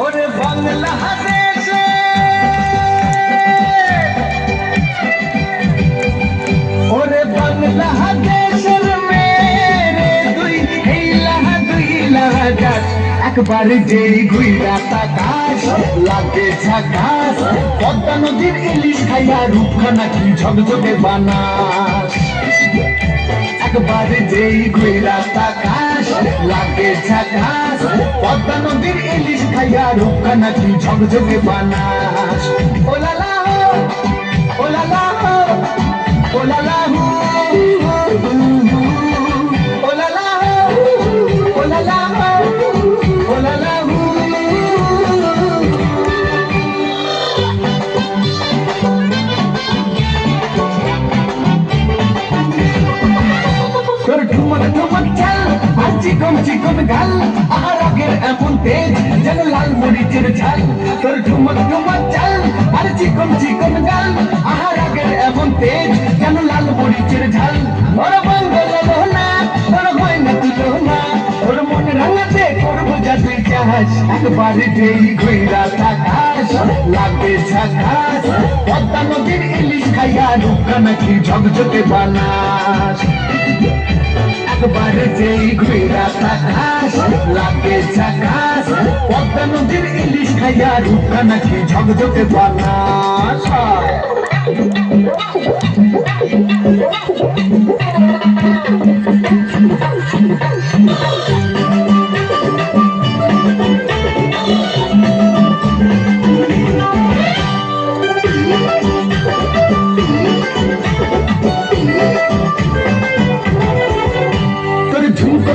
ওরে বাংলাদেশে ওরে বাংলাদেশের মেরে দুই লাহাজাত একবার যেই ঘুইরা তাকাস লাগে ঝাকাস পদ্মা নদীর ইলিশ খাইয়া রূপখানা কি ঝকঝকে বানাস একবার যেই ঘুইরা তাকাস লাগে ঝাকাস পদ্মা নদীর ইলিশ খাইয়া রূপখানা কি ঝকঝকে বানাস ওলালা ওলালা ওলালা ওলালা ওলালা ওলালা তোর ঠুমক ঠুমক চাল আর চিকন চিকন গাল আর আগের এমন তেজ যেন লাল মরিচের ঝাল তোর ঠুমক ঠুমক চাল আর চিকন চিকন গাল আর আগের এমন তেজ যেন লাল মরিচের ঝাল ওর বঙ্গল না ওর হয় না তুলো না ওর মন রাঙাতে করবো যা তুই চাস একবার যেই ঘুইরা থাকাস লাগে ঝাকাস পদ্মা নদীর ইলিশ খাইয়া রূপখানা কি ঝকঝকে বানাস একবার যেই ঘুইরা তাকাস লাগে ঝাকাস পদ্মা নদীর ইলিশ খাইয়া রূপখানা কি ঝকঝকে বানাস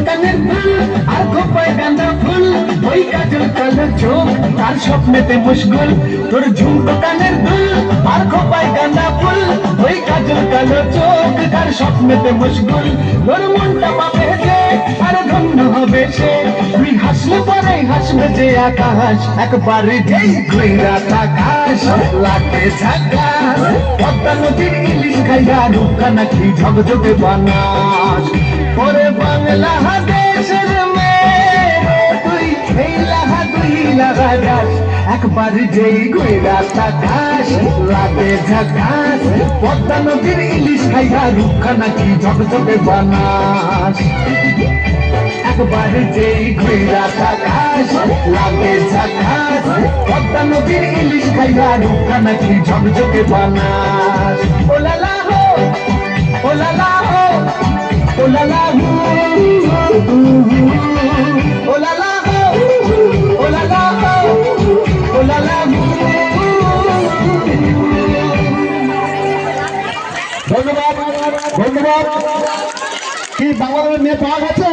কানের ফুল আর খোপায় গাঁদা ফুল ওই কাজল কালো চোখ তার স্বপ্নেতে মুশগুল তোর ঝুমকো কানের দুল আর খোপায় গাঁদা ফুল ওই কাজল কালো চোখ তার স্বপ্নেতে মুশগুল তোর মনটা পাবে যে আর ধন্য হবে সে তুই হাসলে পরে হাসবে যে আকাশ একবার যেই ঘুইরা তাকাস লাগে ঝাকাস পদ্মা নদীর ইলিশ খাইয়া রূপখানা কি ঝকঝকে বানাস ওরে বাংলাদেশের মেয়ে তুই এই লাহাজাত একবার যেই ঘুইরা তাকাস লাগে ঝাকাস পদ্মা নদীর ইলিশ খাইয়া রূপখানা কি ঝকঝকে বানাস একবার যেই ঘুইরা তাকাস লাগে ঝাকাস পদ্মা নদীর ইলিশ খাইয়া রূপখানা কি ঝকঝকে বানাস ওলালা হো ওলালা হো ওলালা ওলালা ওলালা ওলালা ধন্যবাদ ধন্যবাদ কি বাংলা মেয়ে পাওয়া গেছে।